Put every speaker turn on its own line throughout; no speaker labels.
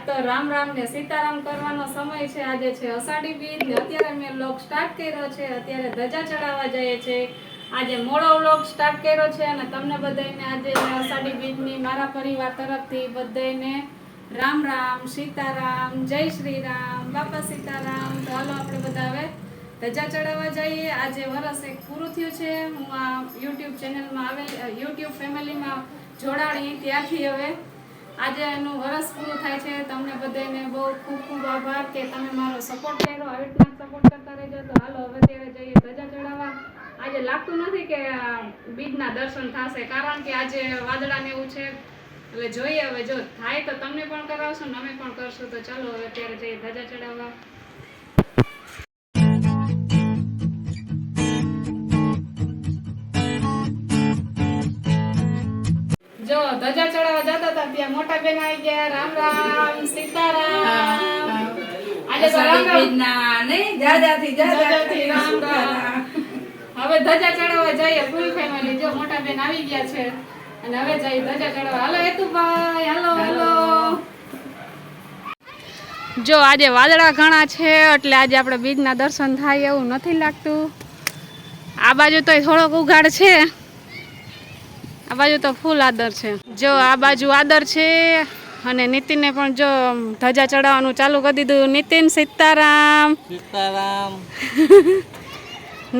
તો રામ રામ ને સીતારામ કરવાનો સમય છે। આજે છે અષાઢી બીજ ને અત્યારે મેં વ્લોગ સ્ટાર્ટ કર્યો છે। અત્યારે ધજા ચડાવવા જઈએ છે। આજે મોડો વ્લોગ સ્ટાર્ટ કર્યો છે અને તમને બધાને આજે અષાઢી બીજની મારા પરિવાર તરફથી બધાને રામ રામ સીતારામ જય શ્રી રામ બાપા સીતારામ। તો હાલો આપણે બધા હવે ધજા ચડાવવા જઈએ। આજે વરસ એક પૂરું થયું છે। હું આ યુટ્યુબ ચેનલમાં આવેલ યુટ્યુબ ફેમિલીમાં જોડાણી ત્યારથી હવે આજે એનું વરસ પૂરું થાય છે। તમને બધાને બહુ ખૂબ ખૂબ આભાર કે તમે મારો સપોર્ટ કર્યો। આવી રીતના સપોર્ટ કરતા રહેજો। તો હાલો હવે ત્યારે જઈએ ધજા ચડાવવા। આજે લાગતું નથી કે બીજના દર્શન થશે, કારણ કે આજે વાદળાને એવું છે। એટલે જોઈએ હવે, જો થાય તો તમને પણ કરાવશું ને અમે પણ કરશું। તો ચાલો હવે ત્યારે જઈએ ધજા ચડાવવા। જો ધજા ચડાવવા જતા હતા ત્યાં મોટા બેન આવી ગયા। રામ રામ સીતારામ। આજે તો રામ રામ। હવે ધજા ચડાવવા જઈએ ફૂલ ફેમિલી। જો મોટા બેન આવી ગયા છે અને હવે જઈએ ધજા ચડાવવા। હાલો હેતુભાઈ, હાલો હાલો। જો આજે વાદળા ઘણા છે એટલે આજે આપણે બીજના દર્શન થાય એવું નથી લાગતું। આ બાજુ તો થોડોક ઉઘાડ છે, આ બાજુ તો ફૂલ આદર છે। જો આ બાજુ આદર છે અને નીતિનને પણ જો ધજા ચડાવવાનું ચાલુ કરી દીધું। નીતિન સીતારામ
સીતારામ।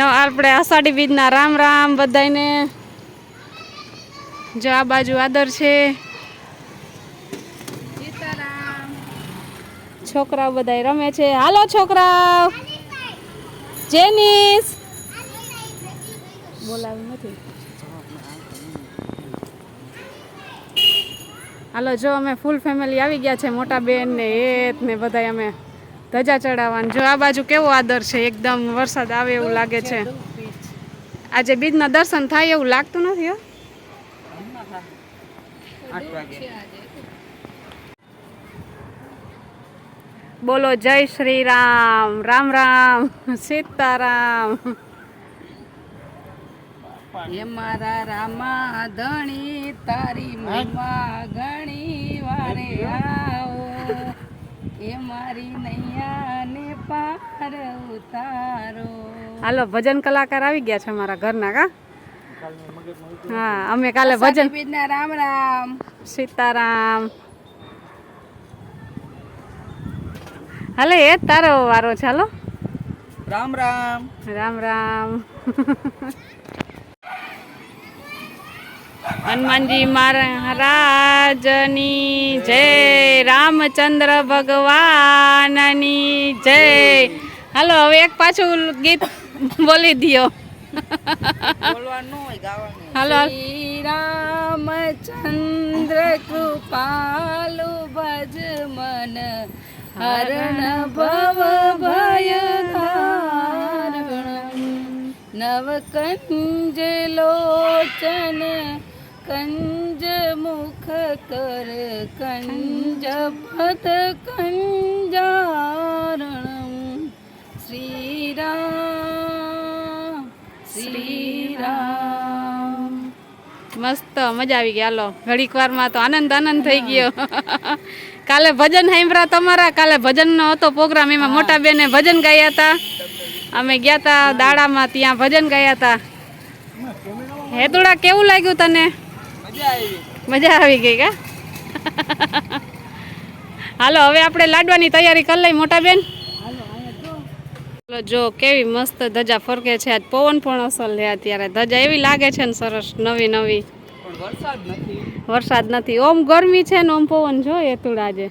આપણે અષાઢી બીજના રામ રામ બધાને। જો આ બાજુ આદર છે, સીતારામ। છોકરાઓ બધા રમે છે। હાલો છોકરાઓ, જેનિસ બોલાવ્યું નથી। હાલો જો અમે ફૂલ ફેમિલી આવી ગયા છે। મોટા બેન ને હેત ને બધા અમે ધજા ચડાવવાનું। જો આ બાજુ કેવો આદર છે, એકદમ વરસાદ આવે એવું લાગે છે। આજે બીજના દર્શન થાય એવું લાગતું નથી હો। બોલો જય શ્રી રામ, રામ રામ સીતારામ।
એ મારા રામા ધણી તારી મહિમા ઘણી વારે આવો। એ મારી નૈયા ને પાર ઉતારો।
હાલો ભજન કલાકાર આવી ગયા છે અમારા ઘરના કા। હા, અમે કાલે ભજન
બીજના રામ રામ
સીતારામ। હાલે એ તારો વારો છે। હાલો
રામ રામ
રામ રામ। હનુમાનજી મહારાજની જય, રામચંદ્ર ભગવાનની જય। હાલો હવે એક પાછું ગીત બોલી દિયો।
બોલવાનું હોય ગાવાનું।
હાલો
શ્રી રામચંદ્ર કૃપાલુ ભજ મન હરણ ભવ ભય ધારણ। નવ કંજ લોચન કંજ મુખ કર કંજ પદ કંજારણ। શ્રી રામ શ્રી રામ।
મસ્ત મજા આવી ગઈ। હાલો ઘડીક વારમાં તો આનંદ આનંદ થઈ ગયો। કાલે ભજન સાંભળ્યા તમારા? કાલે ભજનનો હતો પ્રોગ્રામ, એમાં મોટા બેને ભજન ગાયા હતા। અમે ગયા હતા દાડામાં, ત્યાં ભજન ગાયા હતા। હેતુડા કેવું લાગ્યું તને? મજા આવી ગઈ કા? હાલો હવે આપણે લાડવાની તૈયારી કરી લઈ મોટા બેન। જો કેવી મસ્ત ધજા ફરકે છે। આજ પવન પણ અસલ છે અત્યારે। ધજા એવી લાગે છે ને સરસ નવી નવી। વરસાદ નથી, ઓમ ગરમી છે ને ઓમ પવન જો હેતુડા આજે।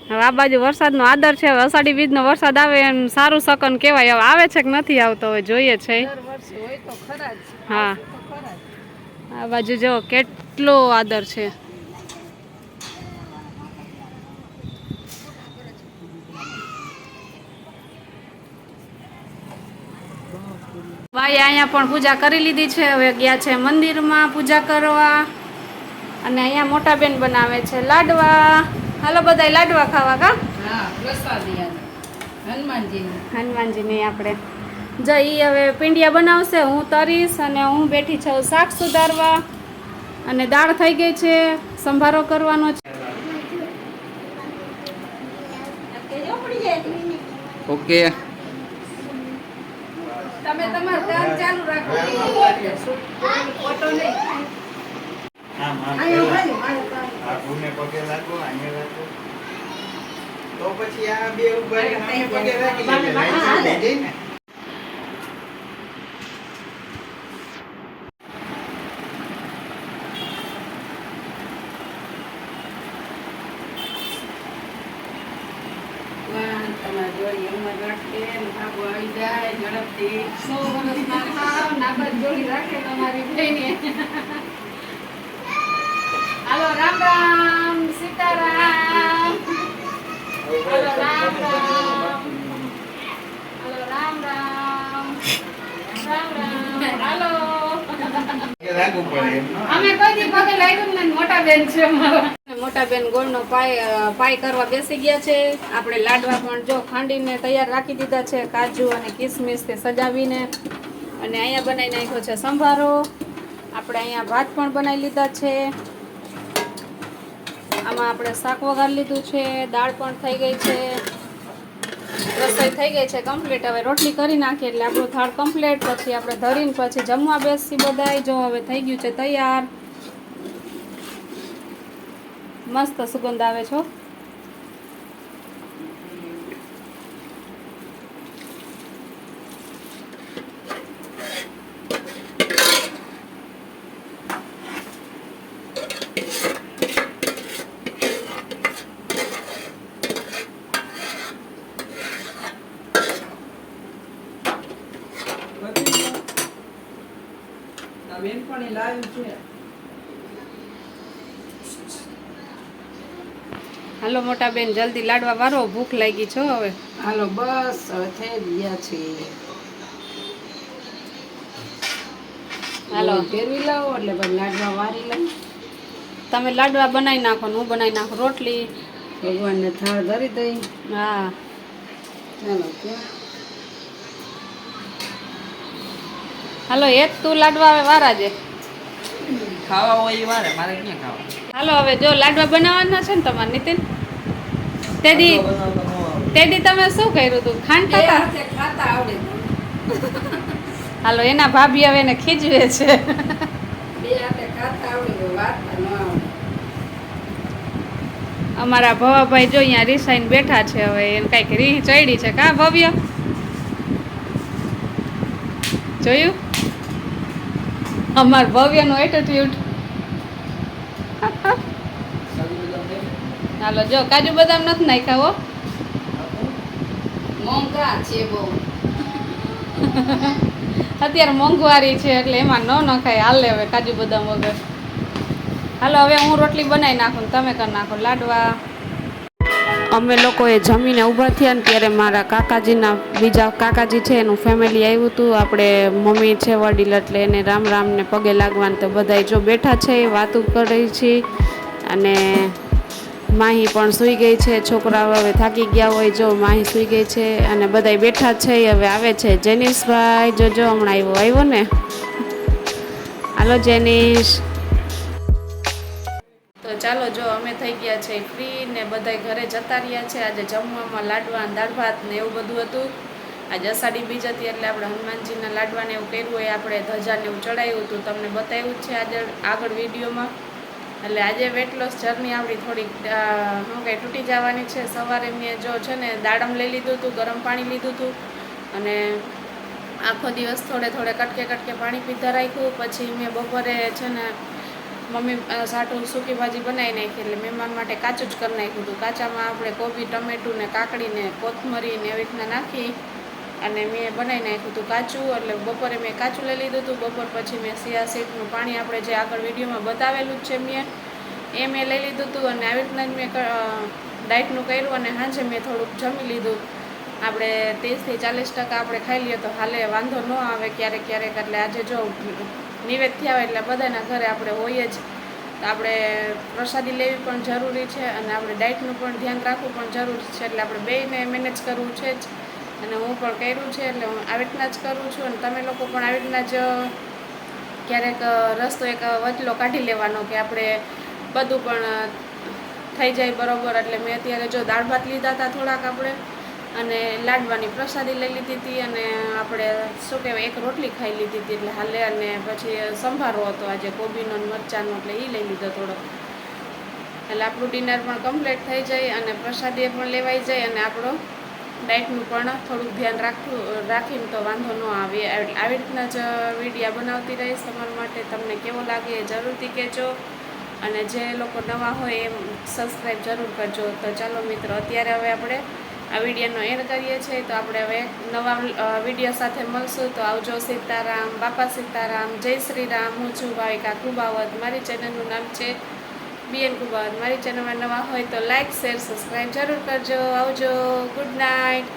હવે આ બાજુ વરસાદનો આદર છે। હવે અષાઢી બીજનો વરસાદ આવે એમ સારું શકન કહેવાય। હવે આવે છે કે નથી આવતો હવે જોઈએ છે। હા, આ બાજુ જો કેટલો આદર છે। ભાઈ અહીંયા પણ પૂજા કરી લીધી છે। હવે ગયા છે મંદિરમાં પૂજા કરવા અને અહીંયા મોટા બેન બનાવે છે લાડવા। હાલો બધા લાડવા ખાવા કા?
હા, પ્રસાદી
હનુમાનજીની આપણે જો ઈ હવે પીંડિયા બનાવશે, હું તરીશ અને હું બેઠી છું શાક સુધારવા અને દાળ થઈ ગઈ છે, સંભારો કરવાનો છે।
ઓકે.
તમે તમારું કામ ચાલુ રાખો ફોટો નહીં
આમ પેલા આ ભૂને પગે લાગો અહીંયા લાગો તો પછી આ બે ઉભા રહીને અમે પગે રાખી દઈએ લાઈન ચાલી જાય ને.
તમારા જોડી એમાં રાખે ને ભાગો આવી જાય ઝડપથી
100 વર્ષના થાવ, નાગર જોડી રાખે તમારી બેને. હાલો રામ રામ, સીતારામ. હાલો રામ રામ. હાલો રામ રામ. રામ રામ. હાલો.
પગે લાગવું પડે એમ ન.
અમે કોઈ દી પગે લાગ્યું જ નથી. મોટા બેન છે અમારા. મોટા બેન ગોળનો પાય કરવા બેસી ગયા છે. આપણે લાડવા પણ જો ખાંડીને તૈયાર રાખી દીધા છે, કાજુ અને કિસમિસ થી સજાવીને. અને અહીંયા બનાવી નાખ્યો છે સંભારો. આપણે અહીંયા ભાત પણ બનાવી લીધા છે. આમાં આપણે શાક વઘારી લીધું છે, દાળ પણ થઈ ગઈ છે, રસોઈ થઈ ગઈ છે કમ્પ્લીટ. હવે રોટલી કરી નાખીએ એટલે આપણું થાળ કમ્પ્લીટ. પછી આપણે ધરીને પછી જમવા બેસી બધાય. જો હવે થઈ ગયું છે તૈયાર. મસ્ત સુગંધ આવે છે.
બેનપણી લાવ્યું છે
હાલો મોટા બેન જલ્દી લાડવા વારો, ભૂખ લાગી છો હવે.
હાલો બસ હવે થઈ ગયા છે
હાલો
ફેરવી લાવો એટલે પછી લાડવા વારી લઉં
તમે લાડવા બનાવી નાખો ને હું બનાવી નાખું રોટલી.
ભગવાનને થાળ ધરી દઈ
હા
ચાલો ત્યાં
હાલો એક તું લાડવા હવે વારા છે.
ખાવા હોય એ વારે, મારે ક્યાં ખાવા.
હાલો હવે જો લાડવા બનાવવાના છે ને તમારે નીતિન. તેદી તમે શું કર્યું હતું? ખાંડ
બે
ખાતા?
હાથે ખાતા આવડે
હાલો એના ભાભી હવે એને ખીજવે છે.
બે હાથે ખાતા આવડે વાર્તા ન આવડે
અમારા ભવાભાઈ જો અહીંયા રીસાઈને બેઠા છે. હવે એને કઈક રીહ ચડી છે કા ભવ્ય? જોયું અમાર ભવ્યનો એટીટ્યુડ. હાલો જો કાજુ બદામ નથી નાખ્યા હો.
મોંઘા છે બહુ
અત્યારે મોંઘવારી છે એટલે એમાં ન નખાય. હાલે હવે કાજુ બદામ વગર. હાલો હવે હું રોટલી બનાવી નાખું ને તમે કરી નાખો લાડવા. અમે લોકોએ જમીને ઊભા થયા ને ત્યારે મારા કાકાજીના બીજા કાકાજી છે એનું ફેમિલી આવ્યું હતું. આપણે મમ્મી છે વડીલ એટલે એને રામ રામને પગે લાગવાને તો બધાય જો બેઠા છે, વાતું કરી છે. અને માહી પણ સૂઈ ગઈ છે. છોકરાઓ હવે થાકી ગયા હોય જો માહી સૂઈ ગઈ છે અને બધાય બેઠા છે. હવે આવે છે જેનિશભાઈ. જોજો હમણાં આવ્યો ને. હાલો જેનિશ. તો ચાલો જો અમે થઈ ગયા છે ફ્રી ને બધાય ઘરે જતા રહ્યા છે. આજે જમવામાં લાડવા દાળ ભાત ને એવું બધું હતું. આજે અષાઢી બીજ હતી એટલે આપણે હનુમાનજીના લાડવાને એવું કર્યું હોય, આપણે ધજાને એવું ચડાવ્યું હતું, તમને બતાવ્યું જ છે આજે આગળ વિડીયોમાં. એટલે આજે વેટ લોસ જર્ની આપણી થોડીક શું કંઈ તૂટી જવાની છે. સવારે મેં જો છે ને દાડમ લઈ લીધું હતું, ગરમ પાણી લીધું હતું અને આખો દિવસ થોડે થોડે કટકે પાણી પીધા રાખ્યું. પછી મેં બપોરે છે ને મમ્મી સાટું સૂકી ભાજી બનાવી નાખી એટલે મહેમાન માટે કાચું જ કરી નાખ્યું હતું. કાચામાં આપણે કોબી, ટમેટું ને કાકડી ને કોથમરી ને એવી રીતના નાખી અને મેં બનાવી નાખ્યું હતું કાચું. એટલે બપોરે મેં કાચું લઈ લીધું હતું. બપોર પછી મેં સિયા સીડનું પાણી આપણે જે આગળ વિડીયોમાં બતાવેલું જ છે મેં લઈ લીધું હતું. અને આવી રીતના જ મેં ડાયટનું કર્યું અને સાંજે મેં થોડુંક જમી લીધું. આપણે 30 થી 40% આપણે ખાઈ લઈએ તો હાલે, વાંધો ન આવે ક્યારેક. એટલે આજે જો નિવેદ થયા હોય એટલે બધાના ઘરે આપણે હોઈએ જ, તો આપણે પ્રસાદી લેવી પણ જરૂરી છે અને આપણે ડાયટનું પણ ધ્યાન રાખવું પણ જરૂરી છે. એટલે આપણે બેયને મેનેજ કરવું છે જ અને હું પણ કર્યું છે એટલે હું આવી રીતના જ કરું છું. અને તમે લોકો પણ આવી રીતના જ ક્યારેક રસ્તો એક વચલો કાઢી લેવાનો કે આપણે બધું પણ થઈ જાય બરાબર. એટલે મેં અત્યારે જો દાળ ભાત લીધા હતા થોડાક આપણે અને લાડવાની પ્રસાદી લઈ લીધી હતી અને આપણે શું કહેવાય એક રોટલી ખાઈ લીધી હતી એટલે હાલે. અને પછી સંભારો હતો આજે કોબીનો ને મરચાંનો એટલે એ લઈ લીધો થોડો, એટલે આપણું ડિનર પણ કમ્પ્લીટ થઈ જાય અને પ્રસાદી પણ લેવાઈ જાય અને આપણો ડાયટનું પણ થોડુંક ધ્યાન રાખીને તો વાંધો ન આવે. આવી રીતના જ વિડીયા બનાવતી રહીશ તમારા માટે. તમને કેવો લાગે એ જરૂરથી કહેજો અને જે લોકો નવા હોય એ સબસ્ક્રાઈબ જરૂર કરજો. તો ચાલો મિત્રો, અત્યારે હવે આપણે આ વિડીયોનો એન્ડ કરીએ છીએ. તો આપણે હવે નવા વિડીયો સાથે મળશું. તો આવજો. સીતારામ, બાપા સીતારામ, જય શ્રી રામ. હું છું ભાવિકા કુબાવત. મારી ચેનલનું નામ છે BN કુબાવત. મારી ચેનલમાં નવા હોય તો લાઇક, શેર, સબસ્ક્રાઈબ જરૂર કરજો. આવજો. Good night.